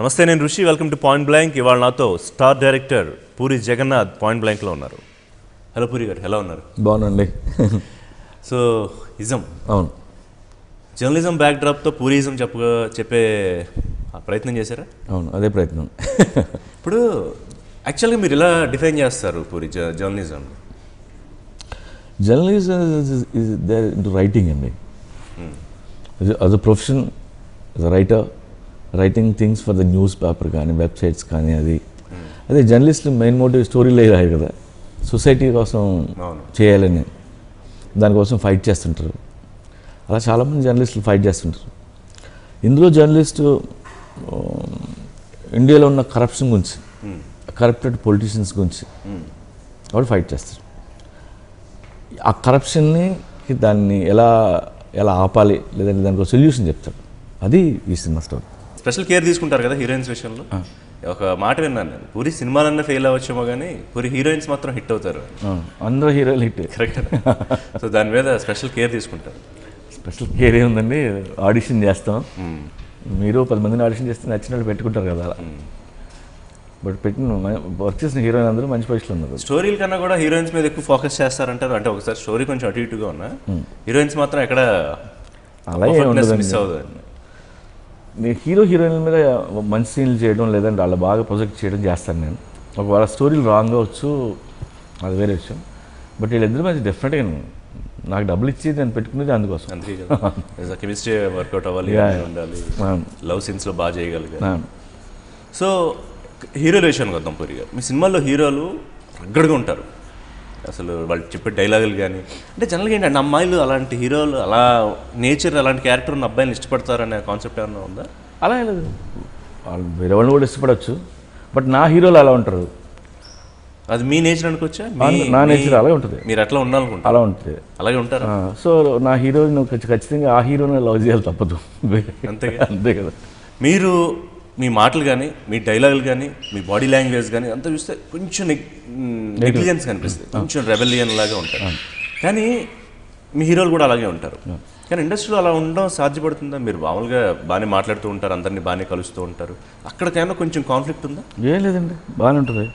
నమస్తే, నేను Rishi. Welcome to Point Blank. ఇవాళ నాతో star director Puri Jagannadh point బ్లాంక్లో ఉన్నారు. హలో పూరి గారు, ఎలా ఉన్నారు? బాగుందండి. సో ఇజం, అవును, జర్నలిజం బ్యాక్డ్రాప్తో పూరిజం చెప్పే ప్రయత్నం చేశారా? అవును, అదే ప్రయత్నం. ఇప్పుడు యాక్చువల్గా మీరు ఇలా డిఫైన్ చేస్తారు Puri journalism? Journalism is there into writing అండి. As a profession, as a writer, writing things for the newspaper కానీ వెబ్సైట్స్ కానీ అదే జర్నలిస్ట్ మెయిన్ మోటివ్ స్టోరీలు రాయి కదా, సొసైటీ కోసం చేయాలని దానికోసం ఫైట్ చేస్తుంటారు. అలా చాలామంది జర్నలిస్టులు ఫైట్ చేస్తుంటారు. ఇందులో జర్నలిస్టు ఇండియాలో ఉన్న కరప్షన్ గురించి, కరప్టెడ్ పొలిటీషియన్స్ గురించి వాళ్ళు ఫైట్ చేస్తారు. ఆ కరప్షన్ని దాన్ని ఎలా ఎలా ఆపాలి, లేదంటే దానికి సొల్యూషన్ చెప్తాడు. అది ఈ సినిమా స్టోరీ. స్పెషల్ కేర్ తీసుకుంటారు కదా హీరోయిన్స్ విషయంలో. ఒక మాట విన్నాను నేను, పూరి సినిమాలన్నా ఫెయిల్ అవ్వచ్చేమో కానీ పూరి హీరోయిన్స్ మాత్రం హిట్ అవుతారు. అందరూ హీరోలు హిట్. కరెక్ట్. సో దాని మీద స్పెషల్ కేర్ తీసుకుంటారు. స్పెషల్ కేర్ ఏముందండి, ఆడిషన్ చేస్తాం. మీరు 10 మందిని ఆడిషన్ చేస్తే నచ్చినట్టు పెట్టుకుంటారు కదా అలా. బట్ పెట్టిన వర్క్ చేసిన హీరోయిన్ అందరూ మంచి పొజిషన్లో ఉన్నారు. స్టోరీల కన్నా కూడా హీరోయిన్స్ మీద ఎక్కువ ఫోకస్ చేస్తారంటారు. అంటే ఒకసారి స్టోరీ కొంచెం అటు ఇటుగా ఉన్నా హీరోయిన్స్ మాత్రం ఎక్కడ అలాగే మిస్ అవుతుంది. హీరో హీరోయిన్ల మీద మంచి సీన్లు చేయడం, లేదంటే వాళ్ళ బాగా ప్రొజెక్ట్ చేయడం చేస్తాను నేను. ఒకవేళ స్టోరీలు రాంగ్ అవచ్చు, అది వేరే విషయం. బట్ వీళ్ళిద్దరి మధ్య డెఫినెట్గా నాకు డబ్బులు ఇచ్చి నేను పెట్టుకునేది అందుకోసం. అందుకే కదా కెమిస్ట్రీ వర్కౌట్ అవ్వాలి, ఉండాలి, లవ్ సీన్స్లో బాగా చేయగలిగారు. సో హీరోల విషయానికి వద్దాం పూరి గారు. మీ సినిమాల్లో హీరోలు రగ్గడగా ఉంటారు. అసలు వాళ్ళు చెప్పే డైలాగులు కానీ, అంటే జనరల్గా ఏంటంటే అమ్మాయిలు అలాంటి హీరోలు, అలా నేచర్ అలాంటి క్యారెక్టర్ ఉన్న అబ్బాయిని ఇష్టపడతారనే కాన్సెప్ట్ ఏమన్నా ఉందా? అలా లేదు, వాళ్ళు వేరే వాళ్ళు కూడా ఇష్టపడవచ్చు. బట్ నా హీరోలు అలా ఉంటారు. అది మీ నేచర్ అనుకోవచ్చా? నా నేచర్ అలాగే ఉంటుంది. మీరు అట్లా ఉండాలనుకుంటారు? అలా ఉంటుంది, అలాగే ఉంటారు. సో నా హీరోని ఖచ్చితంగా ఆ హీరోని లవ్ చేయాలి, తప్పదు. అంతే అంతే కదా. మీరు మీ మాటలు కానీ, మీ డైలాగులు కానీ, మీ బాడీ లాంగ్వేజ్ కానీ అంతా చూస్తే కొంచెం నెగ్లిజెన్స్ కనిపిస్తుంది, కొంచెం రెబెలియన్ లాగా ఉంటారు. కానీ మీ హీరోలు కూడా అలాగే ఉంటారు. కానీ ఇండస్ట్రీలో అలా ఉండడం సాధ్యపడుతుందా? మీరు మామూలుగా బాగానే మాట్లాడుతూ ఉంటారు, అందరినీ బాగానే కలుస్తూ ఉంటారు. అక్కడికైనా కొంచెం కాన్ఫ్లిక్ట్ ఉందా? ఏం లేదండి, బాగానే ఉంటుంది.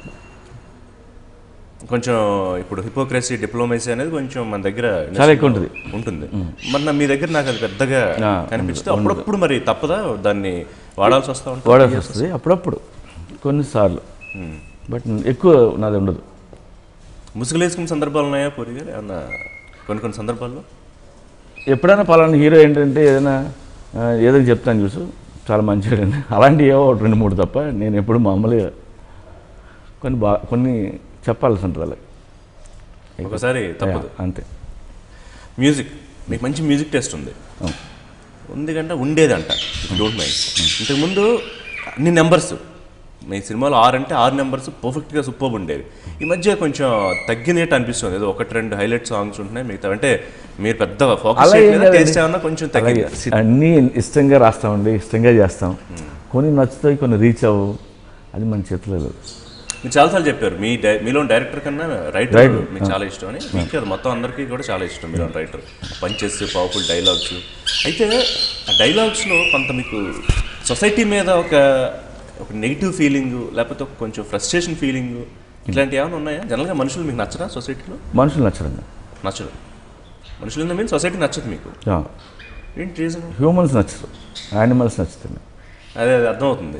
కొంచెం ఇప్పుడు హిపోక్రసీ, డిప్లొమసీ అనేది కొంచెం మన దగ్గర చాలా ఎక్కువ ఉంటుంది. మన మీ దగ్గర నాకు అది పెద్దగా కనిపిస్తుంది. అప్పుడప్పుడు మరి తప్పదా దాన్ని వాడాల్సి వస్తుంది అప్పుడప్పుడు, కొన్నిసార్లు. బట్ ఎక్కువ నాది ఉండదు. ముసుగులేసుకున్న సందర్భాలు ఉన్నాయా పూరి గారు? ఏమన్నా కొన్ని సందర్భాల్లో ఎప్పుడైనా పలానా హీరో ఏంటంటే ఏదైనా చెప్తాను చూసు, చాలా మంచివాడండి, అలాంటివి ఏవో 2-3 తప్ప నేను ఎప్పుడు మామూలుగా కొన్ని చెప్పాల్సి ఉంటుంది. అలాగే ఒకసారి తప్పదు, అంతే. మ్యూజిక్, మీకు మంచి మ్యూజిక్ టేస్ట్ ఉంది కంటే ఉండేదంట, డోంట్ మైండ్. ఇంతకుముందు అన్ని నెంబర్స్ మీ సినిమాలో 6 అంటే 6 నెంబర్స్ పర్ఫెక్ట్గా సూపర్ ఉండేవి. ఈ మధ్య కొంచెం తగ్గినట్టు అనిపిస్తుంది. ఏదో 1-2 హైలైట్ సాంగ్స్ ఉంటున్నాయి, మిగతా అంటే మీరు పెద్ద ఫోకస్ టేస్ట్ ఏమన్నా కొంచెం తగ్గి. అన్నీ ఇష్టంగా రాస్తామండి, ఇష్టంగా చేస్తాం. కొన్ని నచ్చుతాయి, కొన్ని రీచ్ అవ్వవు, అది మన చేతిలో లేదు. మీరు చాలాసార్లు చెప్పారు మీలో డైరెక్టర్ కన్నా రైటర్ మీకు చాలా ఇష్టం అని. మీకు అది మొత్తం అందరికీ కూడా చాలా ఇష్టం మీలో రైటర్. Punches, powerful dialogues. అయితే ఆ డైలాగ్స్లో కొంత మీకు సొసైటీ మీద ఒక నెగిటివ్ ఫీలింగ్, లేకపోతే కొంచెం ఫ్రస్ట్రేషన్ ఫీలింగ్, ఇట్లాంటివి ఏమైనా ఉన్నాయా? జనరల్గా మనుషులు మీకు నచ్చరా సొసైటీలో? మనుషులు నచ్చరు. మనుషులు మీన్ సొసైటీ నచ్చదు మీకు? ఏంటి రీజన్? హ్యూమన్స్ నచ్చరు, యానిమల్స్ నచ్చుతుంది. అదే అర్థమవుతుంది.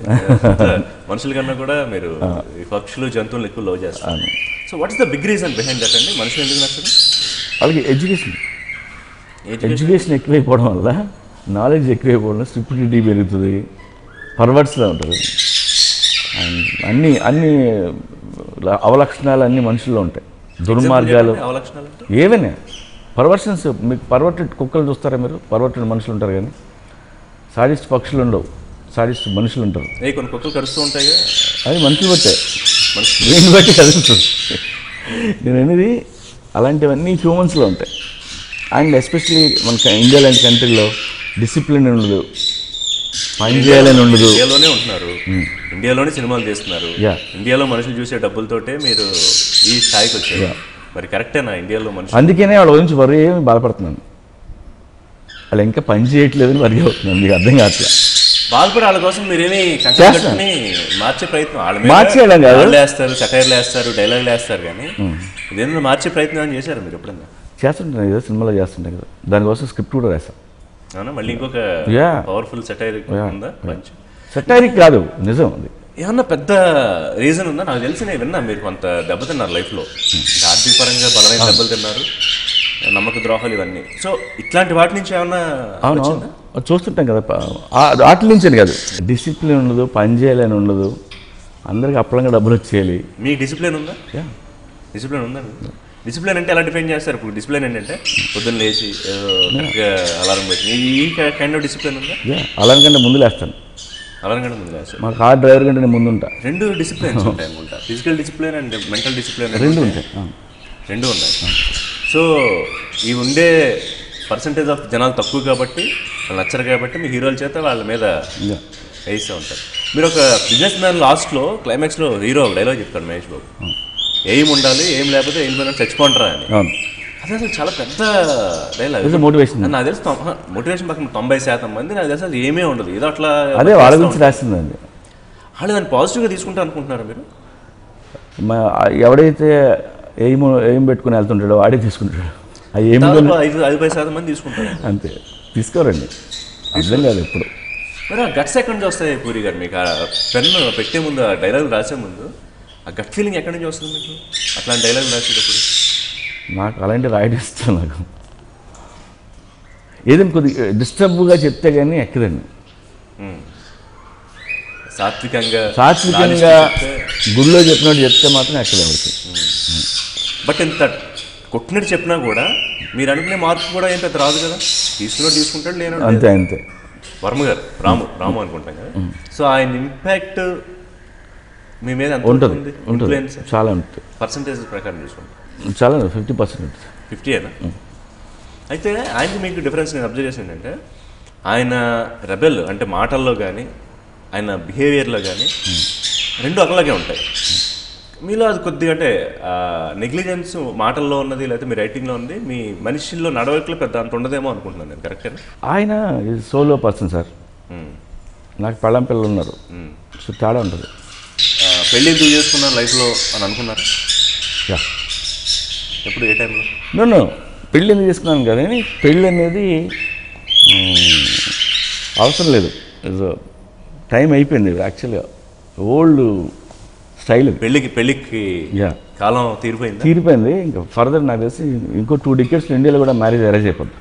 మనుషుల కన్నా కూడా మీరు పక్షులు, జంతువులు ఎక్కువ లవ్ చేస్తారు. So what is the big reason behind that అండి? మనుషులు ఎందుకు నచ్చదు? వాళ్ళకి ఎడ్యుకేషన్ ఎక్కువైపోవడం వల్ల, నాలెడ్జ్ ఎక్కువైపోవడం, స్టూపిడిటీ పెరుగుతుంది, పర్వర్ట్స్లో ఉంటుంది. అండ్ అన్ని అవలక్షణాలు అన్నీ మనుషుల్లో ఉంటాయి. దుర్మార్గాలు ఏవైనా పర్వర్షన్స్. మీకు పర్వర్టెడ్ కుక్కలు చూస్తారా మీరు? పర్వర్టెడ్ మనుషులు ఉంటారు, కానీ సాడిస్ట్ పక్షులు ఉండవు, సాడిస్ట్ మనుషులు ఉంటారు. కొన్ని కుక్కలు కరుస్తూ ఉంటాయి, అది మనుషులు బట్టే, దేన్ని బట్టి కదులుతుంది. నేను అనేది అలాంటివన్నీ హ్యూమన్స్లో ఉంటాయి. అండ్ ఎస్పెషలీ మన ఇండియా లాంటి కంట్రీలో డిసిప్లిన్ ఉండదు, పని చేయాలని ఉండదు. ఇండియాలోనే ఉంటున్నారు, ఇండియాలోనే సినిమాలు చేస్తున్నారు, ఇండియాలో మనుషులు చూసే డబ్బులతోటే మీరు ఈ స్థాయికి వచ్చారు. మరి కరెక్టేనా ఇండియాలో మనుషులు? అందుకనే వాళ్ళ గురించి వరి బాధపడుతున్నాను. వాళ్ళు ఇంకా పని చేయట్లేదని వరి అవుతున్నాను, మీకు అర్థం కావట్లేదు. వాళ్ళు వాళ్ళ కోసం మీరేమి కంకణని మార్చే ప్రయత్నం మార్చేయడం కాదు, వాళ్ళు వేస్తారు, సెటైర్లు వేస్తారు, డైలాగులు వేస్తారు, కానీ ఇదేమన్నా మార్చే ప్రయత్నం అని చేశారు మీరు ఎప్పుడన్నా? చేస్తుంటాను కదా, సినిమాలో చేస్తుంటాం కదా, దానికోసం స్క్రిప్ట్ కూడా రాస్తాం. అవునా? మళ్ళీ ఇంకొక పవర్ఫుల్ సెటైరిక్ ఉందా? మంచి సెటైరిక్ కాదు, నిజం అది. ఏమన్నా పెద్ద రీజన్ ఉందా? నాకు తెలిసి నేను విన్నా మీరు కొంత దెబ్బతిన్నారు లైఫ్లో, ఆర్థిక పరంగా బలమైన దెబ్బలు తిన్నారు, నమ్మక ద్రోహాలు ఇవన్నీ. సో ఇట్లాంటి వాటి నుంచి ఏమన్నా? అవును, చూస్తుంటాం కదా, వాటి నుంచి కాదు. డిసిప్లిన్ ఉండదు, పని చేయాలని ఉండదు, అందరికి అప్పలంగా డబ్బులు వచ్చేయాలి. మీ డిసిప్లిన్ ఉందా? డిసిప్లిన్ ఉందండి. డిసిప్లిన్ అంటే ఎలా డిఫైన్ చేస్తారు? ఇప్పుడు డిసిప్లిన్ ఏంటంటే పొద్దున్న లేచి అలారం పెట్టి ఈ కైండ్ ఆఫ్ డిసిప్లిన్ ఉందా? అలారం కంటే ముందు లేస్తాను. అలారం కంటే ముందు లేస్తాను. మా కార్ డ్రైవర్ కంటే నేను ముందు ఉంటా. రెండు డిసిప్లిన్స్ ఉంటాయి అనుకుంటా, physical discipline and mental discipline రెండు ఉంటాయి. రెండు ఉన్నాయి. సో ఈ ఉండే పర్సంటేజ్ ఆఫ్ జనాలు తక్కువ కాబట్టి, వాళ్ళు నచ్చరు కాబట్టి మీ హీరోల చేత వాళ్ళ మీద వేస్తూ ఉంటారు. మీరు ఒక బిజినెస్ మ్యాన్ లాస్ట్లో క్లైమాక్స్లో హీరో డైలాగ్ చెప్తాడు మహేష్ బాబు, ఏం ఉండాలి, ఏం లేకపోతే ఏం లేదని చచ్చిపోంటారా అని. అది అసలు చాలా పెద్ద డైలాగ్. మోటివేషన్. నాకు తెలిసి మోటివేషన్ పక్కన 90% మంది నాకు తెలిసి అది ఏమీ ఉండదు, ఏదో అట్లా అదే వాళ్ళ గురించి రాస్తుందండి. వాళ్ళు దాన్ని పాజిటివ్గా తీసుకుంటా అనుకుంటున్నారా మీరు? ఎవడైతే ఏం పెట్టుకుని వెళ్తుంటాడో వాడే తీసుకుంటాడు. ఆ ఏం 5% మంది తీసుకుంటారు అంతే, తీసుకోరండి. అర్థం కాదు ఎప్పుడు. మరి ఆ గట్స్ ఎక్కడి నుంచి వస్తాయి పూరి గారు? మీకు ఆ పెన్ను పెట్టే ముందు, ఆ డైలాగ్ రాసే ముందు ఆ గట్ ఫీలింగ్ ఎక్కడి నుంచి వస్తుంది మీకు అట్లాంటి డైలాగ్ రాసేటప్పుడు? నాకు అలాంటి రాయడం ఇష్టం. నాకు ఏదైనా కొద్దిగా డిస్టర్బ్గా చెప్తే కానీ ఎక్కదండి. సాత్వికంగా గుడిలో చెప్పినట్టు చెప్తే మాత్రం ఎక్కడే అవుతుంది. బట్ ఇంత కొట్టినట్టు చెప్పినా కూడా మీరు అనుకునే మార్పు కూడా ఏం పెద్ద రాదు కదా, తీసుకుంటాడు నేను అంతే అంతే. వర్మ గారు రాము అనుకుంటాం కదా, సో ఆయన ఇంపాక్ట్ మీ మీద ఎంత ఉంటుంది? చాలా ఉంటుంది. పర్సంటేజ్ ప్రకారం చూసుకుంటాం చాలా 50%. 50ఏనా? అయితే ఆయనకి మీకు డిఫరెన్స్ నేను అబ్జర్వ్ చేసింది ఏంటంటే, ఆయన రెబెల్ అంటే మాటల్లో కానీ ఆయన బిహేవియర్లో కానీ రెండు ఒకలాగే ఉంటాయి. మీలో అది కొద్దిగా అంటే నెగ్లిజెన్స్ మాటల్లో ఉన్నది, లేకపోతే మీ రైటింగ్లో ఉంది, మీ మనిషిల్లో నడవడికలో పెద్ద అంత ఉండదేమో అనుకుంటున్నాను నేను. కరెక్టేనా? ఆయన సోలో పర్సన్ సార్, నాకు పెళ్ళం పిల్లలు ఉన్నారు, సో తేడా ఉంటుంది. పెళ్ళి ఎందుకు చేసుకున్నాను లైఫ్లో అని అనుకున్నారు ఎప్పుడు, ఏ టైంలో? నేను పెళ్ళి ఎందుకు చేసుకున్నాను కదా, పెళ్ళి అనేది అవసరం లేదు, టైం అయిపోయింది. యాక్చువల్గా ఓల్డ్ స్టైల్ పెళ్ళికి కాలం తీరిపోయింది. ఇంకా ఫర్దర్ నాకు తెలిసి ఇంకో 2 decades ఇండియాలో కూడా మ్యారేజ్ అరేంజ్ అయిపోద్ది,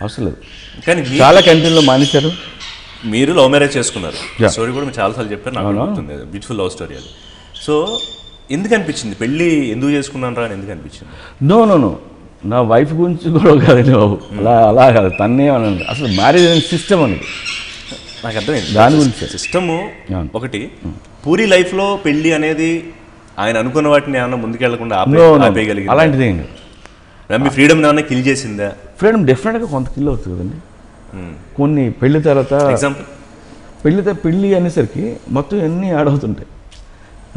అవసరం లేదు. కానీ చాలా కంట్రీలో మానేశారు. మీరు లవ్ మ్యారేజ్ చేసుకున్నారు, స్టోరీ కూడా మీరు చాలాసార్లు చెప్పారు, నాకు గుర్తుంది, బ్యూటిఫుల్ లవ్ స్టోరీ అది. సో ఎందుకు అనిపించింది పెళ్ళి ఎందుకు చేసుకున్నాను రా అని ఎందుకు అనిపించింది? నో నా వైఫ్ గురించి కూడా కాదండి బాబు, అలా కాదు, తన్నే అనండి. అసలు మ్యారేజ్ అనే సిస్టమ్ అనేది నాకు అర్థమైంది. దాని గురించి సిస్టము ఒకటి. పూరి లైఫ్లో పెళ్ళి అనేది ఆయన అనుకున్న వాటిని ఏమన్నా ముందుకెళ్లకుండా ఆపేయగలిగింది? అలాంటిది మీ ఫ్రీడమ్ ఏమన్నా కిల్ చేసిందా? ఫ్రీడమ్ డెఫినెట్గా కొంత కిల్ అవుతుంది కదండి. కొన్ని పెళ్లి తర్వాత ఎగ్జాంపుల్, పెళ్ళి అనేసరికి మొత్తం అన్నీ యాడ్ అవుతుంటాయి,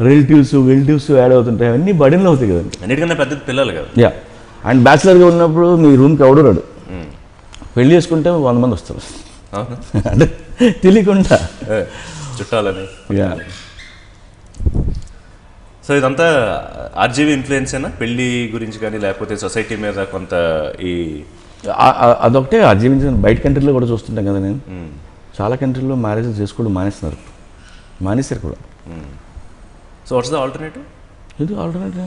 రిలేటివ్స్ యాడ్ అవుతుంటాయి, అవన్నీ బడిన్లు అవుతాయి కదండి. అన్నిటికన్నా పెద్ద పిల్లలు కదా. అండ్ బ్యాచిలర్గా ఉన్నప్పుడు మీ రూమ్కి ఎవడు రాడు, పెళ్ళి చేసుకుంటే 100 మంది వస్తారు అంటే తెలియకుండా చుట్టాలని. సో ఇదంతా ఆర్జీవీ ఇన్ఫ్లుయెన్స్ అయినా పెళ్ళి గురించి కానీ, లేకపోతే సొసైటీ మీద కొంత ఈ అదొకటే ఆర్జీవించిన. బయట కంట్రీలో కూడా చూస్తుంటాం కదా, నేను చాలా కంట్రీలో మ్యారేజ్ చేసుకోవడం మానేశారు కూడా. So what's the alternative? ఇది ఆల్టర్నేటివ్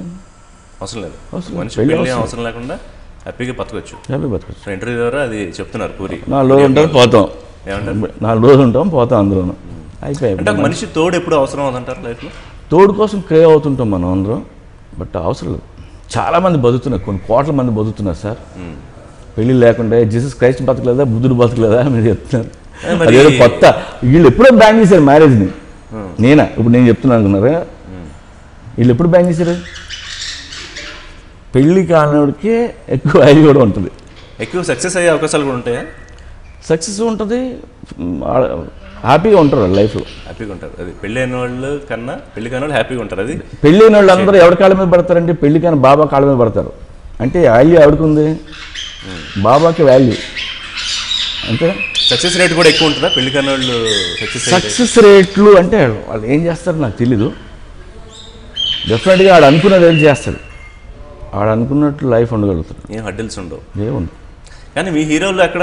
అవసరం లేదు, మనిషి పెళ్ళి అవసరం లేకుండా హ్యాపీగా బతకొచ్చు. ఇంటర్వ్యూ ద్వారా అది చెప్తున్నారు పూరి. 4 రోజులు ఉంటాం పోతాం, ఏమంటారు? 4 రోజులు ఉంటాం పోతాం, అందులోనూ అయిపోయాయి. అంటే మనిషి తోడు ఎప్పుడు అవసరం అవుతుంటారు లైఫ్లో? తోడు కోసం క్రేవ్ అవుతుంటాం మనం అందరం, బట్ అవసరం లేదు. చాలామంది బతుకుతున్నారు, కొన్ని కోట్ల మంది బతుకుతున్నారు సార్ పెళ్ళి లేకుండా. జీసస్ క్రైస్ట్ బతకలేదా, బుద్ధుడు బతకలేదా మీరు చెప్తున్నారు. అదేదో కొత్త, వీళ్ళు ఎప్పుడో బ్యాన్ చేశారు మ్యారేజ్ని. ఇప్పుడు నేను చెప్తున్నాను అనుకున్నారా, వీళ్ళు ఎప్పుడు బ్యాన్ చేశారు? పెళ్ళి కానివాడికే ఎక్కువ వాల్యూ కూడా ఉంటుంది, ఎక్కువ సక్సెస్ అయ్యే అవకాశాలు కూడా ఉంటాయా? సక్సెస్ ఉంటుంది, హ్యాపీగా ఉంటారు లైఫ్లో, హ్యాపీగా ఉంటారు. అది పెళ్ళి అయిన వాళ్ళు కన్నా పెళ్లి కాని వాళ్ళు హ్యాపీగా ఉంటారు. అది పెళ్ళి అయిన వాళ్ళు అందరూ ఎవరి కాళ్ళ మీద పడతారంటే పెళ్లి కాని బాబా కాళ్ళ మీద పడతారు. అంటే వాల్యూ ఎవరికి ఉంది? బాబాకి వాల్యూ, అంటే సక్సెస్ రేట్ కూడా ఎక్కువ ఉంటుందా పెళ్లి కన్నా వాళ్ళు? సక్సెస్ రేట్లు అంటే వాళ్ళు ఏం చేస్తారో నాకు తెలీదు. డెఫినెట్గా ఆడు అనుకున్నది ఏం చేస్తాడు, ఆడు అనుకున్నట్లు లైఫ్ ఉండగలుగుతాడు, ఏం హడ్డిల్స్ ఉండవు. ఏముండవు. కానీ మీ హీరోలు అక్కడ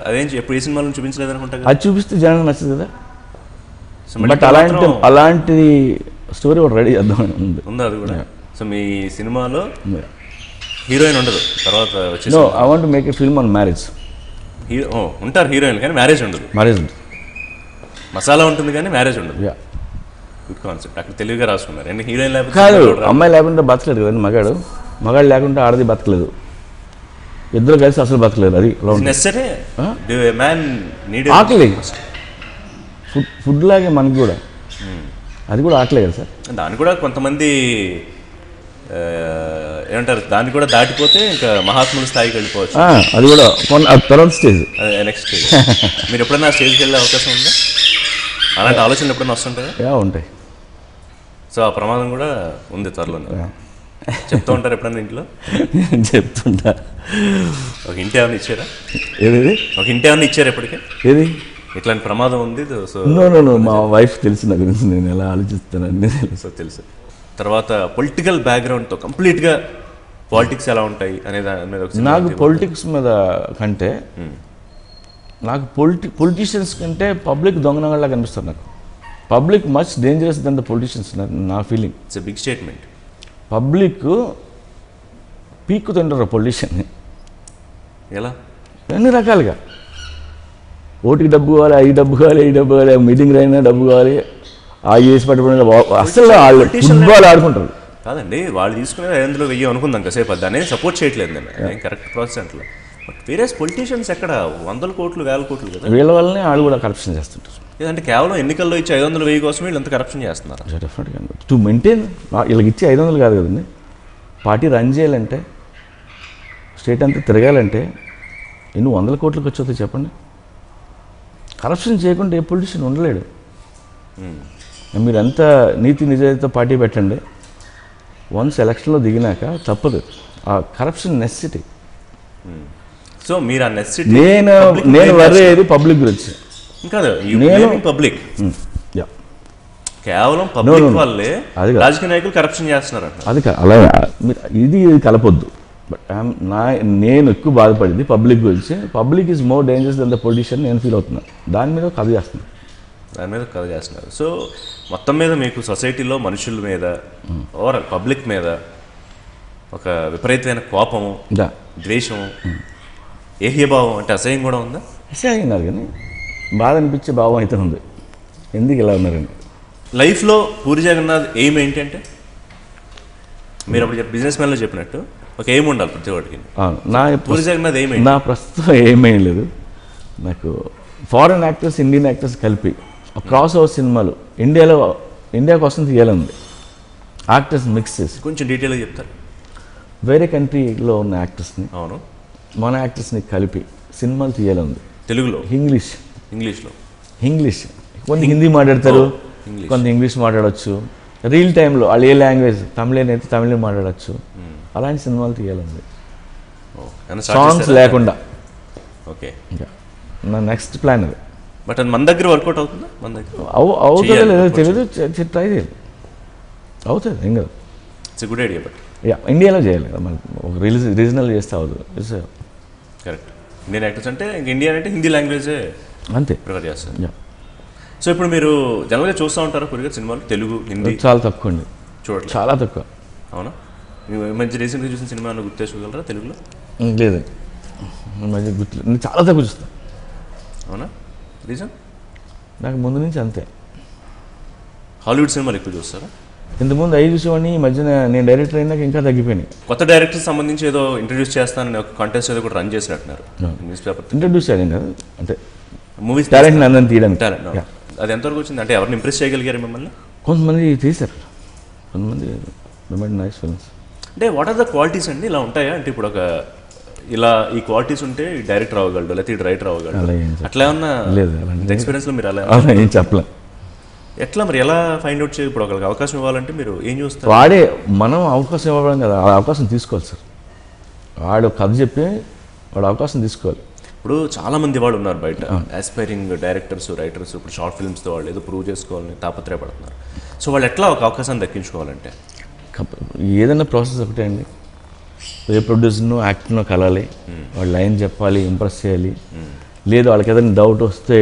అదేం ఎప్పుడు ఏ సినిమాలను చూపించలేదు అనుకుంటా కదా? అది చూపిస్తే జనానికి నచ్చదు కదా. సో మళ్ళీ బట్ అలాంటి స్టోరీ ఒకటి రెడీ చేద్దామని ఉంది. ఉందా అది కూడా? సో మీ సినిమాలో హీరోయిన్ ఉండదు తర్వాత వచ్చేసి? No, I want make a film on marriage. ఉంటారు హీరోయిన్ కానీ మ్యారేజ్ ఉండదు. మ్యారేజ్ ఉంటుంది, మసాలా ఉంటుంది కానీ మ్యారేజ్ ఉండదు. యా. Good concept. అక్కడ తెలుగుగా రాసుకున్నారు. అండ్ హీరోయిన్ లేకపోతే కాదు, అమ్మాయి లేకుండా బతకలేదు కదండి మగాడు, మగాడు లేకుండా ఆడది బతకలేదు, ఇద్దరు కలిసి అసలు బతకలేదు. అది నెసరీ. మ్యాన్ నీడ్ ఆకలి, ఫుడ్ లాగే మనకి కూడా అది కూడా ఆకలే కదా సార్. దాన్ని కూడా కొంతమంది ఏమంటారు, దాన్ని కూడా దాటిపోతే ఇంకా మహాత్ముల స్థాయికి వెళ్ళిపోవచ్చు. అది కూడా తర్వాత స్టేజ్, నెక్స్ట్ స్టేజ్. మీరు ఎప్పుడైనా స్టేజ్కి వెళ్ళే అవకాశం ఉందా? అలాంటి ఆలోచనలు ఎప్పుడైనా వస్తుంటాయా? ఉంటాయి. సో ఆ ప్రమాదం కూడా ఉంది త్వరలో. చెప్తూ ఉంటారు ఎప్పుడన్నా ఇంట్లో? చెప్తుంటా. ఒక ఇంటి ఏమైనా ఇచ్చారా? ఏది ఒక ఇంటి ఏమైనా ఇచ్చారు ఎప్పటికీ? ఏది ఇట్లాంటి ప్రమాదం ఉంది? సో నో, మా వైఫ్ తెలిసిన గురించి నేను ఎలా ఆలోచిస్తానని సో తెలుసు. తర్వాత పొలిటికల్ బ్యాక్గ్రౌండ్తో కంప్లీట్గా పాలిటిక్స్ ఎలా ఉంటాయి అనే దాని మీద నాకు పొలిటిక్స్ మీద కంటే నాకు పొలిటీషియన్స్ కంటే పబ్లిక్ దొంగనగల్లా కనిపిస్తారు నాకు. Public much dangerous then the politicians, నా feeling. It's a big statement. Public పీక్కు తింటారు పొలిటీషియన్ని. ఎలా? అన్ని రకాలుగా. ఓటికి డబ్బు కావాలి, ఈ డబ్బు కావాలి, ఈ డబ్బు కావాలి, మీటింగ్ అయినా డబ్బు కావాలి, ఆ చేసి పట్టుకుని అసలు వాళ్ళు ఫుట్బాల్ ఆడుకుంటారు. కాదండి, వాళ్ళు తీసుకునే 500,000 అనుకుందాం కాసేపు, దాన్ని సపోర్ట్ చేయట్లేదు నేను, కరెక్ట్ ప్రాసెస్ అంటలో. బట్ వేరే పొలిటీషియన్స్ ఎక్కడ 100 కోట్లు 1000 కోట్లు కదా, వీళ్ళ వల్లనే వాళ్ళు కూడా కరప్షన్ చేస్తుంటారు. లేదంటే కేవలం ఎన్నికల్లో ఇచ్చి 500,000 కోసం వీళ్ళు ఎంత కరప్షన్ చేస్తున్నారు? డెఫినెట్గా టు మెయింటైన్. వీళ్ళకి ఇచ్చి 500 కాదు కదండి, పార్టీ రన్ చేయాలంటే, స్టేట్ అంతా తిరగాలంటే ఎన్ని 100 కోట్లు ఖర్చు అవుతాయి చెప్పండి. కరప్షన్ చేయకుండా ఏ పొలిటీషియన్ ఉండలేడు. మీరు ఎంత నీతి నిజాయితీతో పార్టీ పెట్టండి, వన్స్ ఎలక్షన్లో దిగినాక తప్పదు ఆ కరప్షన్ నెసెసిటీ. సో మీరు ఆ నెసెసిటీ, నేను వర్రేది పబ్లిక్ గురించి. ఇంకా పబ్లిక్ కేవలం పబ్లిక్ వల్లే రాజకీయ నాయకులు కరప్షన్ చేస్తున్నారు. అది అలా ఇది కలపొద్దు. బట్ నేను ఎక్కువ బాధపడింది పబ్లిక్ గురించి. Public is more dangerous then the politician నేను ఫీల్ అవుతున్నాను. దాని మీద కథ చేస్తున్నారు. సో మొత్తం మీద మీకు సొసైటీలో మనుషుల మీద, ఓవరాల్ పబ్లిక్ మీద ఒక విపరీతమైన కోపము, ద్వేషము, ఏహ్యభావం అంటే అసహ్యం కూడా ఉందా? అసహ్యం కాదు కానీ బాధ అనిపించే భావం అయితే ఉంది, ఎందుకు ఇలా ఉన్నారని. లైఫ్లో పూరి జగన్నాథ్ ఎయిమ్ ఏంటంటే, మీరు అప్పుడు బిజినెస్ మ్యాన్లో చెప్పినట్టు ఒక ఎయిమ్ ఉండాలి ప్రతి వాడికి. పూరి జగన్నాథ్ ఎయిమ్ నా ప్రస్తుతం ఏమేం లేదు. నాకు ఫారెన్ యాక్టర్స్, ఇండియన్ యాక్టర్స్ కలిపి క్రాస్ ఓవర్ సినిమాలు ఇండియా కోసం తీయాలంది. యాక్టర్స్ మిక్స్ చేసి కొంచెం డీటెయిల్గా చెప్తారు. వేరే కంట్రీలో ఉన్న యాక్టర్స్ని, అవును, మన యాక్టర్స్ని కలిపి సినిమాలు తీయాలంది. తెలుగులో? ఇంగ్లీష్ కొంత హిందీ మాట్లాడతారు, కొంత ఇంగ్లీష్ మాట్లాడవచ్చు. రియల్ టైంలో వాళ్ళు ఏ లాంగ్వేజ్, తమిళనైతే తమిళ మాట్లాడచ్చు. అలాంటి సినిమాలు తీయాలంది, సాంగ్స్ లేకుండా. ఓకే, నా నెక్స్ట్ ప్లాన్ అది. బట్ అది మన దగ్గర వర్కౌట్ అవుతుందా? మన దగ్గర అవుతుందో లేదో తెలియదు, ట్రై చేయాలి. అవుతుంది, ఏం కాదు. It's good idea. బట్ ఇండియాలో చేయాలి కదా, మనకి ఒక రీజనల్ చేస్తే అవుతుంది. కరెక్ట్. ఇండియన్ యాక్టర్స్ అంటే ఇండియా అంటే హిందీ లాంగ్వేజే అంతే ప్రిఫర్ చేస్తారు. సో ఇప్పుడు మీరు జనరల్గా చూస్తూ ఉంటారా కొద్దిగా సినిమాలు? తెలుగు, హిందీ చాలా తక్కువ అండి, చూడండి, చాలా తక్కువ. అవునా? మంచి రీసెంట్గా చూసిన సినిమా గుర్తు తెచ్చుకోగలరా తెలుగులో? లేదు, మంచి గుర్తు, నేను చాలా తక్కువ చూస్తాను. అవునా? రీజన్? నాకు ముందు నుంచి అంతే. హాలీవుడ్ సినిమాలు ఎక్కువ చూస్తారా? ఇంతకుముందు 5 చూసేవాడిని, ఈ మధ్యన నేను డైరెక్టర్ అయినాక ఇంకా తగ్గిపోయినాయి. కొత్త డైరెక్టర్ సంబంధించి ఏదో ఇంట్రడ్యూస్ చేస్తానని ఒక కాంటెస్ట్ ఏదో కూడా రన్ చేసినట్టున్నారు న్యూస్ పేపర్. ఇంట్రడ్యూస్ చేయాలి కదా, అంటే మూవీస్ టాలెంట్ అందరిని తీయడానికి. అది ఎంతవరకు వచ్చింది? అంటే ఎవరిని ఇంప్రెస్ చేయగలిగారు మిమ్మల్ని? కొంతమంది తీశారు, కొంతమంది నైస్ ఫిల్మ్స్. అంటే వాట్ ఆర్ ద క్వాలిటీస్ అండి? ఇలా ఉంటాయా అంటే ఇప్పుడు ఒక ఇలా ఈ క్వాలిటీస్ ఉంటే డైరెక్టర్ అవ్వగలడు, లేకపోతే ఇటు రైటర్ అవ్వగలడు, అట్లా ఏమన్నా లేదు? ఎక్స్పీరియన్స్లో మీరు అలా ఏం చెప్పలేం. ఎట్లా మరి ఎలా ఫైండ్ అవుట్ చేయాలి? ఇప్పుడు ఒకరికి అవకాశం ఇవ్వాలంటే మీరు ఏం చూస్తారు? వాడే మనం అవకాశం ఇవ్వడం కదా, ఆ అవకాశం తీసుకోవాలి సార్. వాడు కథ చెప్పి వాడు అవకాశం తీసుకోవాలి. ఇప్పుడు చాలామంది వాళ్ళు ఉన్నారు బయట ఆస్పైరింగ్ డైరెక్టర్స్ రైటర్స్, ఇప్పుడు షార్ట్ ఫిల్మ్స్తో వాళ్ళు ఏదో ప్రూవ్ చేసుకోవాలని తాపత్రయపడుతున్నారు. సో వాళ్ళు ఎట్లా ఒక అవకాశాన్ని దక్కించుకోవాలంటే? ఏదైనా ప్రాసెస్ ఒకటే అండి. ఏ ప్రొడ్యూసర్ను యాక్టర్ను కలాలి, వాళ్ళు లైన్ చెప్పాలి, ఇంప్రెస్ చేయాలి. లేదు వాళ్ళకి ఏదైనా డౌట్ వస్తే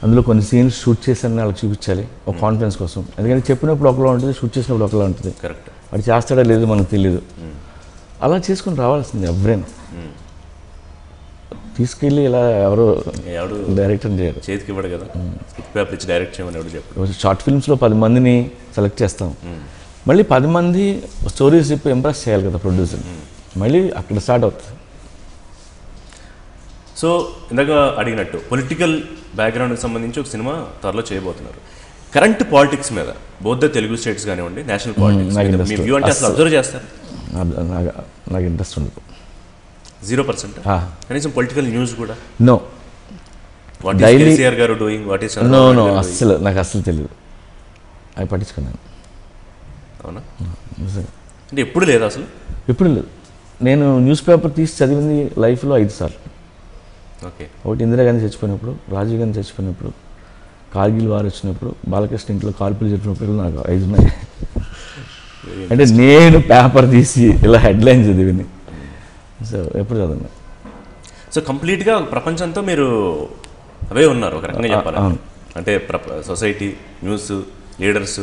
అందులో కొన్ని సీన్స్ షూట్ చేశారని వాళ్ళకి చూపించాలి ఒక కాన్ఫిడెన్స్ కోసం. ఎందుకంటే చెప్పినప్పుడు ఒకలా ఉంటుంది, షూట్ చేసినప్పుడు ఒకలా ఉంటుంది. కరెక్ట్. వాడు చేస్తాడో లేదో మనకు తెలియదు. అలా చేసుకుని రావాల్సింది ఎవరైనా. తీసుకెళ్ళి ఇలా ఎవరు డైరెక్టర్ చేయరు, చేతికి ఇవ్వడు కదా, పేపర్ ఇచ్చి డైరెక్ట్ చేయమని ఎవరు చెప్పారు. షార్ట్ ఫిల్మ్స్లో 10 మందిని సెలెక్ట్ చేస్తాం, మళ్ళీ 10 మంది స్టోరీస్ చెప్పి ఇంప్రెస్ చేయాలి కదా ప్రొడ్యూసర్, మళ్ళీ అక్కడ స్టార్ట్ అవుతుంది. సో ఇందాక అడిగినట్టు పొలిటికల్ బ్యాక్గ్రౌండ్కి సంబంధించి ఒక సినిమా త్వరలో చేయబోతున్నారు. కరెంట్ పాలిటిక్స్ మీద బోత్ తెలుగు స్టేట్స్ కానివ్వండి, నేషనల్ పాలిటిక్స్ మీ వ్యూ అంటే అసలు అబ్జర్వ్ చేస్తారు? నాకు ఇంట్రెస్ట్ ఉండదు. 0%? కనీసం పొలిటికల్ న్యూస్ కూడా no. What is KCR garu doing, what is no no అస్సలు నాకు అస్సలు తెలియదు. అవి పట్టించుకున్నాను. అవునా? అంటే ఎప్పుడు లేదు అసలు? ఎప్పుడు లేదు. నేను న్యూస్ పేపర్ తీసి చదివింది లైఫ్లో 5 సార్లు. ఓకే. ఒకటి ఇందిరాగాంధీ చచ్చిపోయినప్పుడు, రాజీవ్ గాంధీ చచ్చిపోయినప్పుడు, కార్గిల్ వారు వచ్చినప్పుడు, బాలకృష్ణ ఇంట్లో కాల్పులు చెప్పినప్పుడు నాకు 5 ఉన్నాయి. అంటే నేను పేపర్ తీసి ఇలా హెడ్లైన్స్ చదివింది. సో ఎప్పుడు చదవను. సో కంప్లీట్గా ప్రపంచంతో మీరు అవే ఉన్నారు ఒక రకంగా చెప్పాలి. అంటే సొసైటీ, న్యూస్, లీడర్స్,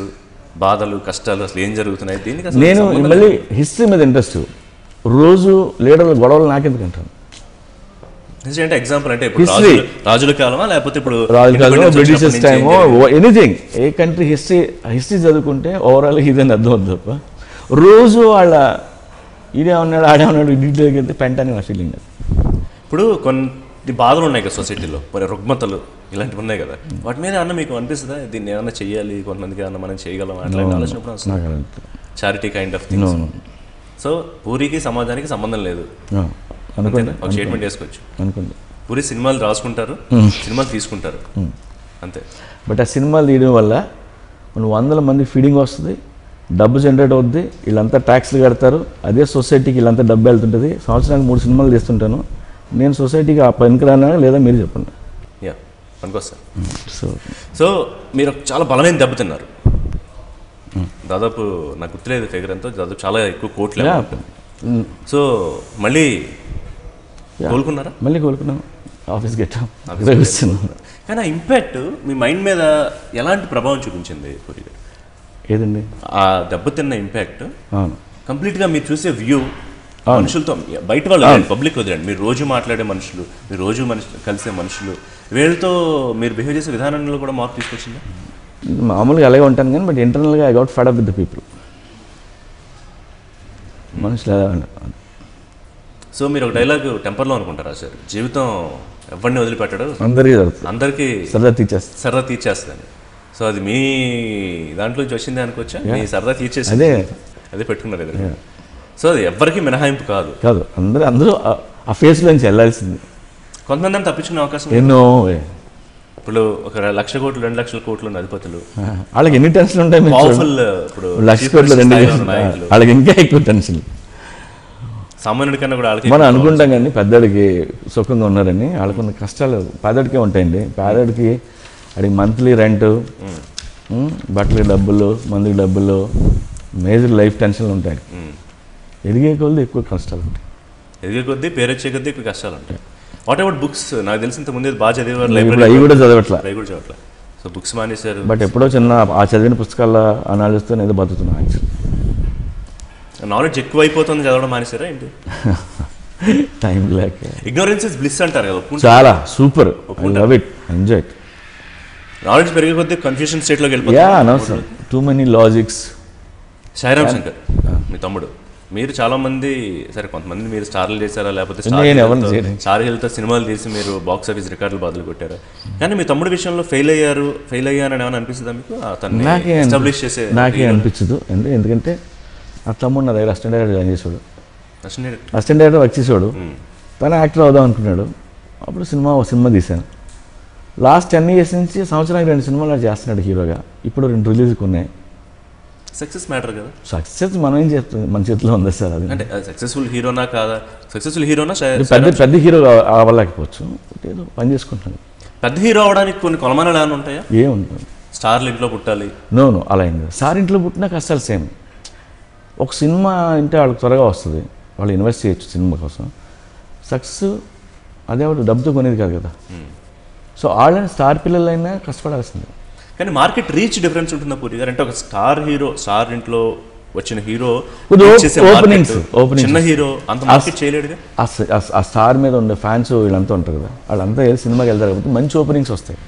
బాధలు, కష్టాలు, అసలు ఏం జరుగుతున్నాయి దీనికి నేను మళ్ళీ హిస్టరీ మీద ఇంట్రెస్ట్. రోజు లీడర్ల గొడవలు నాకెందుకంటాను. అంటే ఎగ్జాంపుల్ అంటే రాజుల కాలమా లేకపోతే ఇప్పుడు రాజుల కాలమో, బ్రిటిషర్స్ టైమో, ఎనీథింగ్. ఏ కంట్రీ హిస్టరీ చదువుకుంటే ఓవరాల్ ఇదని అర్థం అవుతుంది తప్ప రోజు వాళ్ళ ఇదే ఉన్నాడు ఆడే ఉన్నాడు డీటెయిల్కి వెళ్తే పెంటని నా ఫీలింగ్. ఇప్పుడు కొన్ని బాధలు ఉన్నాయి కదా సొసైటీలో, మరి రుగ్మతలు ఇలాంటివి ఉన్నాయి కదా, వాటి మీద ఏమన్నా మీకు అనిపిస్తుందా దీన్ని ఏమన్నా చెయ్యాలి, కొంతమందికి ఏమన్నా మనం చేయగలం అట్లాంటి ఆలోచన కూడా వస్తుంది? Charity kind of things. So పూరికి సమాజానికి సంబంధం లేదు అనుకోండి, ఒక స్టేట్మెంట్ వేసుకోవచ్చు అనుకోండి. పూరి సినిమాలు రాసుకుంటారు, సినిమాలు తీసుకుంటారు అంతే. బట్ ఆ సినిమాలు తీయడం వల్ల మన 100 మంది ఫీడింగ్ వస్తుంది, డబ్బు జనరేట్ అవుద్ది, వీళ్ళంతా ట్యాక్స్లు కడతారు, అదే సొసైటీకి వీళ్ళంతా డబ్బు వెళ్తుంటుంది. సంవత్సరానికి 3 సినిమాలు తీస్తుంటాను నేను. సొసైటీకి ఆ పనికిరానా లేదా మీరు చెప్పండి. యా పనికొస్తారు. సో మీరు చాలా బలమైన దెబ్బతిన్నారు. దాదాపు నాకు గుర్తులేదు ఫిగర్ ఎంతో, దాదాపు చాలా ఎక్కువ కోట్లు. సో మళ్ళీ కోలుకున్నారా? మళ్ళీ కోలుకున్నాను, ఆఫీస్కి వచ్చాం. కానీ ఆ ఇంపాక్ట్ మీ మైండ్ మీద ఎలాంటి ప్రభావం చూపించింది పూరి గారు? ఏదండి ఆ దెబ్బతిన్న ఇంపాక్ట్? కంప్లీట్గా మీరు చూసే వ్యూ, మనుషులతో, బయట వాళ్ళు పబ్లిక్ వదిలేండి, మీరు రోజు మాట్లాడే మనుషులు, మీరు రోజు కలిసే మనుషులు, వీళ్ళతో మీరు బిహేవ్ చేసే విధానంలో కూడా మార్పు తీసుకొచ్చిందా? మామూలుగా అలాగే ఉంటాను కానీ బట్ ఇంటర్నల్గా I got fed up with the people. మనుషులు ఎలా. సో మీరు ఒక డైలాగ్ టెంపర్లో అనుకుంటారా సార్, జీవితం ఎవరిని వదిలిపెట్టడు, అందరికీ సరదా తీర్చేస్తుంది. సో అది మీ దాంట్లో నుంచి వచ్చింది అనుకోవచ్చా? మీ సరదా తీర్చేసి అదే పెట్టుకున్నారు ఎదురు. సో అది ఎవరికి మినహాయింపు కాదు, అందరూ ఆ ఫేస్లోంచి వెళ్ళాల్సింది. కొంతమంది తప్పించుకునే అవకాశం ఎన్నో. ఇప్పుడు 1 లక్ష కోట్లు 2 లక్షల కోట్లు అధిపతులు, వాళ్ళకి ఎన్ని టెన్షన్ ఉంటాయి. ఇప్పుడు 1 లక్ష కోట్లు 2 వాళ్ళకి ఇంకా ఎక్కువ టెన్షన్. సామాన్యుడి కన్నా కూడా మనం అనుకుంటాం కానీ పెద్దడికి సుఖంగా ఉన్నారని, వాళ్ళకున్న కష్టాలు పేదడికే ఉంటాయండి. పేదడికి అడిగి మంత్లీ రెంట్, బట్టలకి డబ్బులు, మందుకి డబ్బులు, మేజర్ లైఫ్ టెన్షన్లు ఉంటాయి. ఎదిగే కొద్ది ఎక్కువ కష్టాలు ఉంటాయి. ఎదిగే కొద్దీ పేరు వచ్చే కొద్దీ ఎక్కువ కష్టాలు ఉంటాయి. What about books? నాకు తెలిసినంత ముందే బాగా చదివేవారు, అవి కూడా చదవట్లా. సో బుక్స్ మానేశారు. బట్ ఎప్పుడో చిన్న ఆ చదివిన పుస్తకాల అనాలిసిస్తో ఏదో బతుకుతున్నా. నాలెడ్జ్ ఎక్కువ అయిపోతుంది, చదవడం మానేశారా ఏంటి? టైం లేక. ఇగ్నోరెన్స్ ఇస్ బ్లిస్ అంటారు కదా, చాలా super, I love it, enjoy it. Knowledge పెరిగే కొద్దీ కన్ఫ్యూషన్ స్టేట్లోకి వెళ్ళిపోతుంది. Too many logics. Sairam Shankar మీ తమ్ముడు, మీరు చాలా మంది, సరే కొంతమంది మీరు స్టార్లు చేశారా లేకపోతే స్టార్ హెల్త్ సినిమాలు తీసి మీరు బాక్స్ ఆఫీస్ రికార్డులు బదులు కొట్టారా, కానీ మీ తమ్ముడు విషయంలో ఫెయిల్ అయ్యారని ఏమైనా అనిపిస్తుందా మీకు? నాకే ఎస్టాబ్లిష్ చేసే నాకే అనిపించదు. ఎందుకంటే ఆ తమ్ముడు నా దగ్గర అసిస్టెంట్ డైరెక్టర్ జాయిన్ చేసాడు, అసిస్టెంట్ డైరెక్టర్ వర్క్ చేసాడు. తను యాక్టర్ అవుదాం అనుకున్నాడు. అప్పుడు సినిమా తీశాను. లాస్ట్ 10 years నుంచి సంవత్సరానికి 2 సినిమాలు చేస్తున్నాడు హీరోగా. ఇప్పుడు 2 రిలీజ్కి ఉన్నాయి. సక్సెస్ మ్యాటర్ కదా. సక్సెస్ మనం ఏం చెప్తుంది, మన చేతిలో ఉంది సార్. అది అంటే సక్సెస్ఫుల్ హీరోనా కాదా, సక్సెస్ఫుల్ హీరోనా పెద్ద హీరో అవ్వలేకపోవచ్చు, ఏదో పని చేసుకుంటాను. పెద్ద హీరో అవడానికి కొన్ని కొలమానాలు ఏమైనా ఉంటాయా? ఏముంటుంది, స్టార్లు ఇంట్లో పుట్టాలి. నో అలా అయింది. సార్ ఇంట్లో పుట్టినా కష్టాలు సేమ్. ఒక సినిమా అంటే వాళ్ళకి త్వరగా వస్తుంది, వాళ్ళు ఇన్వెస్ట్ చేయొచ్చు సినిమా కోసం. సక్సెస్ అదే వాళ్ళు డబ్బుతో కొనేది కాదు కదా. సో వాళ్ళని స్టార్ పిల్లలైనా కష్టపడాల్సిందే. కానీ మార్కెట్ రీచ్ డిఫరెన్స్ ఉంటుందా పూరి గారు? అంటే ఒక స్టార్ హీరో, స్టార్ ఇంట్లో వచ్చిన హీరో ఓపెనింగ్స్ చిన్న హీరో అంత మార్కెట్ చేయలేడుగా. ఆ స్టార్ మీద ఉండే ఫ్యాన్స్ వీళ్ళంతా ఉంటారు కదా, వాళ్ళంతా సినిమాకి వెళ్తారు కాబట్టి మంచి ఓపెనింగ్స్ వస్తాయి.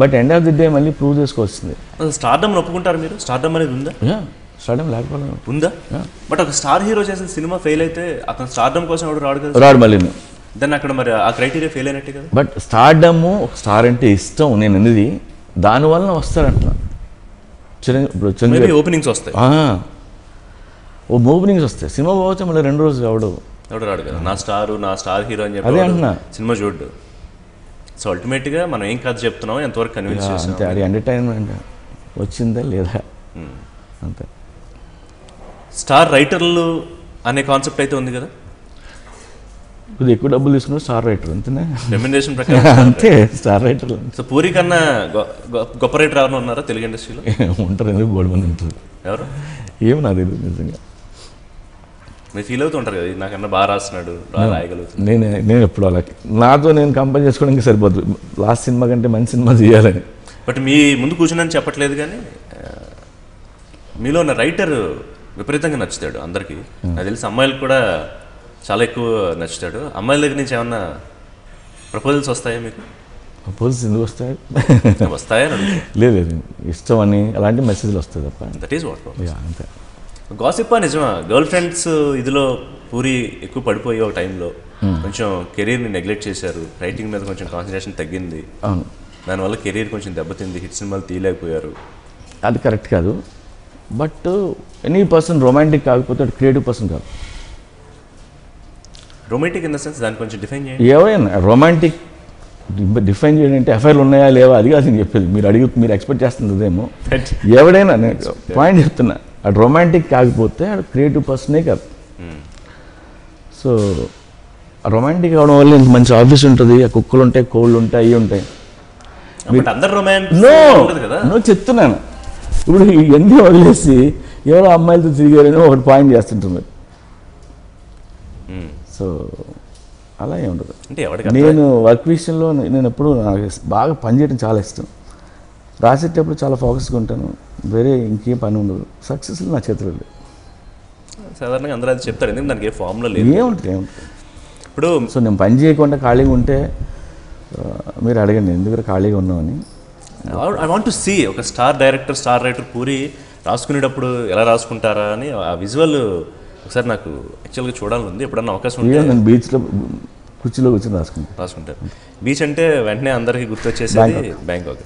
But end of the day మళ్ళీ ప్రూవ్ చేసుకోవాల్సింది. స్టార్డమ్ ఒప్పుకుంటారు మీరు? స్టార్డమ్ అనేది ఉందా? స్టార్డమ్ లేకపోతే ఉందా? బట్ ఒక స్టార్ హీరో చేసిన సినిమా ఫెయిల్ అయితే అతను స్టార్డమ్ కోసం ఎవడు రాడు కదా. రాడు మళ్ళీ. దాన్ని అక్కడ మరి ఆ క్రైటీరియా ఫెయిల్ అయినట్టే కదా. బట్ స్టార్డమ్, ఒక స్టార్ అంటే ఇష్టం నేను అనేది, దానివల్ల వస్తారంట. ఇప్పుడు ఓపెనింగ్స్ వస్తాయి, ఓపెనింగ్స్ వస్తాయి. సినిమా పోవచ్చు మళ్ళీ 2 రోజులు ఎవడు రాడు కదా. నా స్టార్ హీరో అని చెప్పి అదే అంటున్నా, సినిమా చూడ్డు. సో అల్టిమేట్గా మనం ఏం కథ చెప్తున్నామో ఎంతవరకు కన్విన్స్ చేస్తాం అంతే. అది ఎంటర్టైన్మెంట్ వచ్చిందా లేదా అంతే. స్టార్ రైటర్లు అనే కాన్సెప్ట్ అయితే ఉంది కదా. కొద్దిగా ఎక్కువ డబ్బులు తీసుకున్నారు స్టార్ రైటర్, అంతేనా? రెమ్యునరేషన్ ప్రకారం అంతే స్టార్ రైటర్. సో పూరి కన్నా గొప్ప రైటర్ ఎవరైనా ఉన్నారా తెలుగు ఇండస్ట్రీలో? ఉంటారు, ఎందుకు బోర్డు మంది ఉంటారు. ఎవరు? ఏమో నాకు తెలియదు నిజంగా. మీరు ఫీల్ అవుతూ ఉంటారు కదా, నాకన్నా బాగా రాస్తున్నాడు, రాయగలుగుతాడు. నేను ఎప్పుడు అలా నాతో నేను కంపేర్ చేసుకోవడానికి సరిపోతుంది. లాస్ట్ సినిమా కంటే మంచి సినిమా చేయాలని. బట్ మీ ముందు కూర్చుని చెప్పట్లేదు, కానీ మీలో ఉన్న రైటర్ విపరీతంగా నచ్చుతాడు అందరికీ. నాకు తెలిసి అమ్మాయిలకు కూడా చాలా ఎక్కువ నచ్చుతాడు. అమ్మాయిల దగ్గర నుంచి ఏమన్నా ప్రపోజల్స్ వస్తాయా మీకు? ప్రపోజల్స్ ఎందుకు వస్తాయి? వస్తాయా? లేదు, ఇష్టం అని అలాంటి మెసేజ్లు వస్తాయి తప్ప. That is what. అంతే. గాసిప్పా నిజమా? గర్ల్ ఫ్రెండ్స్ ఇదిలో పూరి ఎక్కువ పడిపోయి ఒక టైంలో కొంచెం కెరీర్ని నెగ్లెక్ట్ చేశారు, రైటింగ్ మీద కొంచెం కాన్సన్ట్రేషన్ తగ్గింది. అవును, దానివల్ల కెరీర్ కొంచెం దెబ్బతింది, హిట్ సినిమాలు తీయలేకపోయారు. అది కరెక్ట్ కాదు. బట్ ఎనీ పర్సన్ రొమాంటిక్ కాకపోతే అది క్రియేటివ్ పర్సన్ కాదు. రొమాంటిక్ ఇన్ ద సెన్స్ దాన్ని కొంచెం డిఫైన్ చేయండి. ఏవైనా రొమాంటిక్ డిఫైన్ చేయడం అంటే ఎఫ్ఐఆర్లు ఉన్నాయా లేవా అది కాదు నేను చెప్పేది. మీరు ఎక్స్పెక్ట్ చేస్తున్నదేమో. ఎవడైనా నేను పాయింట్ చెప్తున్నా, అది రొమాంటిక్ కాకపోతే అది క్రియేటివ్ పర్సనే కాదు. సో రొమాంటిక్ అవడం వల్ల ఇంత మంచి ఆఫీస్ ఉంటుంది, ఆ కుక్కలు ఉంటాయి, కోళ్ళు ఉంటాయి, అవి ఉంటాయి. నువ్వు చెప్తున్నాను ఇప్పుడు ఇవన్నీ వదిలేసి ఎవరో అమ్మాయిలతో తిరిగారని ఒకటి పాయింట్ చేస్తుంటుంది. సో అలా ఏముండదు. నేను వర్క్ విషయంలో నేను ఎప్పుడు నాకు బాగా పనిచేయడం చాలా ఇష్టం. రాసేటప్పుడు చాలా ఫోకస్గా ఉంటాను, వేరే ఇంకేం పని ఉండదు. సక్సెస్ నా చేతిలో లేదు. సాధారణంగా అందరూ అది చెప్తారు, ఎందుకంటే దానికి ఏ ఫామ్లో లేదు. ఏముంటుంది ఇప్పుడు. సో నేను పని చేయకుండా ఖాళీగా ఉంటే మీరు అడగండి ఎందుకు ఖాళీగా ఉన్నామని. ఐ వాంట్ టు సీ ఒక star director, star writer Puri రాసుకునేటప్పుడు ఎలా రాసుకుంటారా అని ఆ విజువల్ ఒకసారి నాకు యాక్చువల్గా చూడాలని ఉంది. ఎప్పుడన్నా అవకాశం ఉంటే నేను బీచ్లో కుర్చీలో కూర్చొని రాసుకుంటారు. బీచ్ అంటే వెంటనే అందరికీ గుర్తొచ్చేసేది బ్యాంకాక్.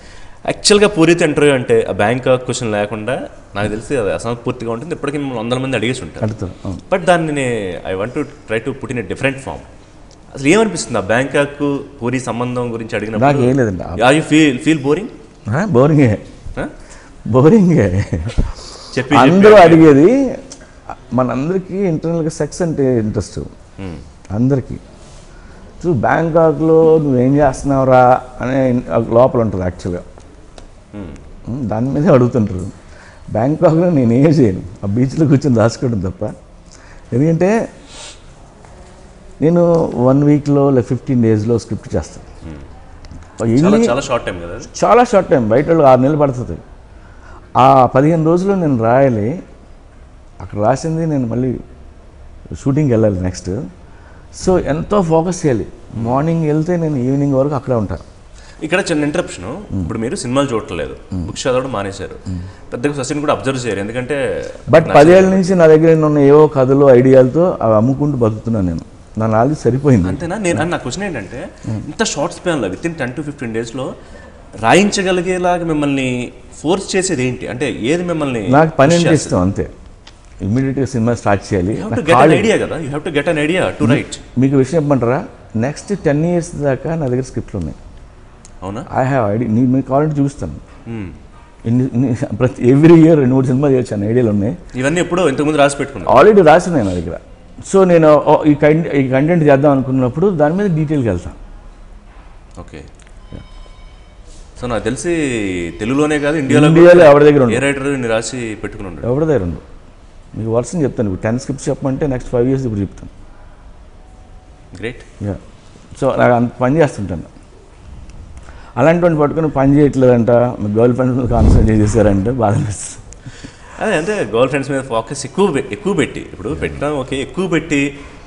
యాక్చువల్గా పూరితో ఇంటర్వ్యూ అంటే ఆ బ్యాంకాక్ క్వశ్చన్ లేకుండా నాకు తెలిసి అది అసంపూర్తిగా ఉంటుంది. ఇప్పటికీ 100 మంది అడిగేసి ఉంటారు. బట్ దాన్ని I want to try to put in a different form. అసలు ఏమనిపిస్తుంది ఆ బ్యాంకాక్ పూరి సంబంధం గురించి అడిగినప్పుడు? నాకు ఏం లేదండి. Are you feel boring? బోరింగే చెప్పి అందరూ అడిగేది. మనందరికీ ఇంటర్నల్గా సెక్స్ అంటే ఇంట్రెస్ట్ అందరికీ. బ్యాంకాక్లో నువ్వేం చేస్తున్నావురా అనే లోపల ఉంటుంది యాక్చువల్గా. దాని మీదే అడుగుతుంటారు. బ్యాంకాక్లో నేనేం చేయను, ఆ బీచ్లో కూర్చొని రాసుకోవడం తప్ప. ఎందుకంటే నేను 1 వీక్లో లేదా 15 డేస్లో స్క్రిప్ట్ చేస్తాను. చాలా షార్ట్ టైం. బయట 6 నెలలు పడుతుంది. ఆ 15 రోజులు నేను రాయాలి. అక్కడ రాసింది నేను మళ్ళీ షూటింగ్కి వెళ్ళాలి నెక్స్ట్. సో ఎంతో ఫోకస్ చేయాలి. మార్నింగ్ వెళ్తే నేను ఈవినింగ్ వరకు అక్కడే ఉంటాను. ఇక్కడ చిన్న ఇంటరప్షన్. ఇప్పుడు మీరు సినిమాలు చూడట్లేదు, బుక్స్ చదవడం మానేశారు, పెద్దగా సస్టైన్ కూడా అబ్జర్వ్ చేయరు. ఎందుకంటే బట్ 10 ఏళ్ళ నుంచి నా దగ్గర ఉన్న ఏవో కథలు ఐడియాలతో అవి అమ్ముకుంటూ బతుకుతున్నాను నేను. నా నాలుగు సరిపోయింది అంతేనా? నా క్వశ్చన్ ఏంటంటే ఇంత షార్ట్ స్పాన్లో విత్ ఇన్ 10 to 15 డేస్లో రాయించగలిగేలాగా మిమ్మల్ని ఫోర్స్ చేసేది ఏంటి? అంటే ఏది మిమ్మల్ని? నాకు పని అంటే ఇష్టం అంతే. ఇమ్మీడియట్గా సినిమా స్టార్ట్ చేయాలి. ఐడియా కదా, you have to get an idea to right. మీకు విషయం చెప్పమంటారా, నెక్స్ట్ 10 years దాకా నా దగ్గర స్క్రిప్ట్లు ఉన్నాయి. అవునా? I have idea. మీకు కావాలంటే చూపిస్తాను. ప్రతి ఎవ్రీ ఇయర్ 2-3 సినిమా చేయొచ్చు అన్న ఐడియాలు ఉన్నాయి. ఇవన్నీ ఎప్పుడో ఇంతకుముందు రాసి పెట్టుకున్నాను, ఆల్రెడీ రాసినాయి నా దగ్గర. సో నేను ఈ కంటెంట్ చేద్దాం అనుకున్నప్పుడు దాని మీద డీటెయిల్కి వెళ్తాను. ఓకే. సో నాకు తెలిసి తెలుగులోనే కాదు ఇండియాలో ఎవరి దగ్గర ఏ రైటర్ రాసి పెట్టుకుని ఉంటాడు? ఎవరి దగ్గర ఉండదు. మీకు వర్షం చెప్తాను, ఇప్పుడు 10 స్క్రిప్ట్స్ చెప్పమంటే నెక్స్ట్ 5 years ఇప్పుడు చెప్తాను. గ్రేట్. సో నాకు అంత పని చేస్తుంటాను. అలాంటి పట్టుకుని పని చేయట్లేదంట, మీ గర్ల్ ఫ్రెండ్స్ మీద కాన్సన్ట్రేట్ చేశారంటే బాధ అనిపిస్తుంది. అదే అంటే గర్ల్ ఫ్రెండ్స్ మీద ఫోకస్ ఎక్కువ పెట్టి ఇప్పుడు పెట్టినా ఓకే, ఎక్కువ పెట్టి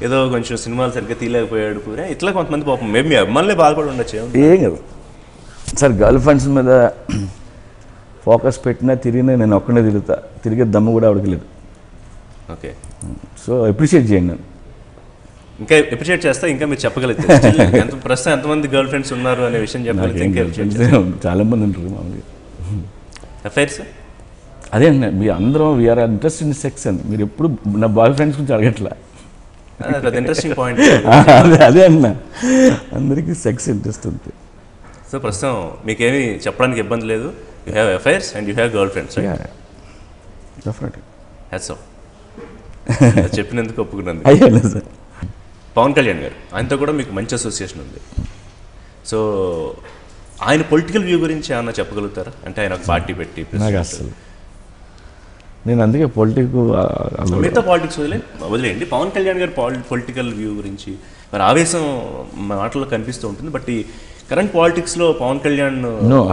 ఏదో కొంచెం సినిమాలు సరిగ్గా తీయలేకపోయాడు కూడా ఇట్లా కొంతమంది పాపం మేబీ మీ అమ్మాయిలే బాధపడి ఉండొచ్చు. ఏం కదా సార్, గర్ల్ ఫ్రెండ్స్ మీద ఫోకస్ పెట్టినా తిరిగినా నేను ఒక్కడే తిరిగే దమ్ము కూడా అడగలేదు. ఓకే. సో అప్రిషియేట్ చేయండి. నన్ను ఇంకా అప్రిషియేట్ చేస్తా, ఇంకా మీరు చెప్పగలిగితే ప్రస్తుతం ఎంతమంది గర్ల్ ఫ్రెండ్స్ ఉన్నారు అనే విషయం చెప్పగలిగితే. చాలా మంది ఉంటారు మామూలుగా. అఫైర్స్ అదే అండి, మీ అందరం వీఆర్ ఇంట్రెస్ట్ ఇన్ సెక్స్ అండి. మీరు ఎప్పుడు నా బాయ్ ఫ్రెండ్స్ గురించి అడగట్లా. Interesting point. అదే అన్న, అందరికీ సెక్స్ ఇంట్రెస్ట్ ఉంది. సో ప్రస్తుతం మీకేమీ చెప్పడానికి ఇబ్బంది లేదు. You have affairs and you have girl friends. Definitely. Hats off. చెప్పినందుకు ఒప్పుకున్నాను. అయ్యా సార్. పవన్ కళ్యాణ్ గారు, ఆయనతో కూడా మీకు మంచి అసోసియేషన్ ఉంది. సో ఆయన పొలిటికల్ వ్యూ గురించి ఏమన్నా చెప్పగలుగుతారా? అంటే ఆయన ఒక పార్టీ పెట్టి నాకు అసలు నేను అందుకే మిగతా పాలిటిక్స్ వదిలేయండి. పవన్ కళ్యాణ్ గారు పొలిటికల్ వ్యూ గురించి మరి ఆవేశం మాటల్లో కనిపిస్తూ ఉంటుంది. బట్ ఈ కరెంట్ పాలిటిక్స్లో పవన్ కళ్యాణ్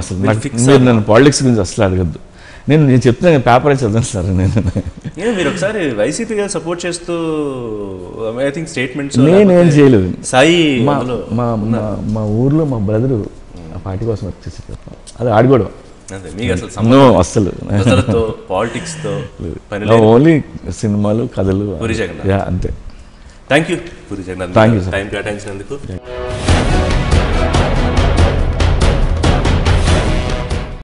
అసలు నన్ను పాలిటిక్స్ గురించి అసలు అడగద్దు. నేను చెప్తున్నాను, పేపర్ అయితే చదివాను సార్. మీరు ఒకసారి వైసీపీ గారు సపోర్ట్ చేస్తూ ఐ థింక్ స్టేట్మెంట్స్ నేనేం చేయలేదు. సాయి మా ఊర్లో మా బ్రదరు ఆ పార్టీ కోసం వచ్చేసి అది ఆడుకోవడం అసలు పాలిటిక్స్తో ఓన్లీ సినిమాలు కథలు పూరి జగన్నాథ్. అంతే. Thank you Puri Jagannadh, time కేటాయించినందుకు.